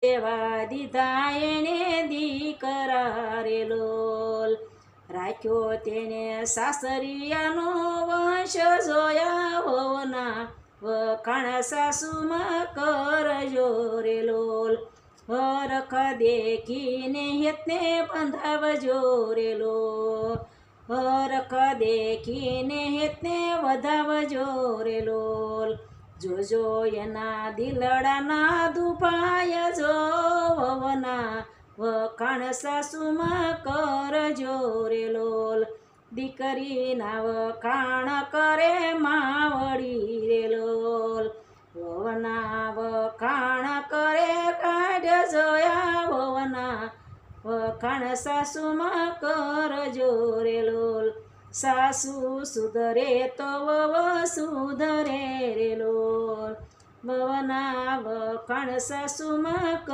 દેવા દીધા એને દીકરા રે લોલ. રાખ્યો તેને સાસરિયાનો વંશ જોયા હોવના વખાણ સાસુમાં કરજો રે લોલ. હરખ દેખીને હેતને બંધાવજો રે લોલ. હરખ દેખીને હેતને વધાવજો રે લોલ. જોજો એના દિલડાના દુભાય જો વહુના વખાણ સાસુમાં કરજો રે લોલ. દીકરીના વખાણ કરે માવડી રે લોલ. વહુના વખાણ કરે કાઢ જોયા વહુના વખાણ સાસુમાં કરજો રે લોલ. સાસુ સુધરે તો વહુ સુધરે રે લોલ. વહુના વખાણ સાસુમાં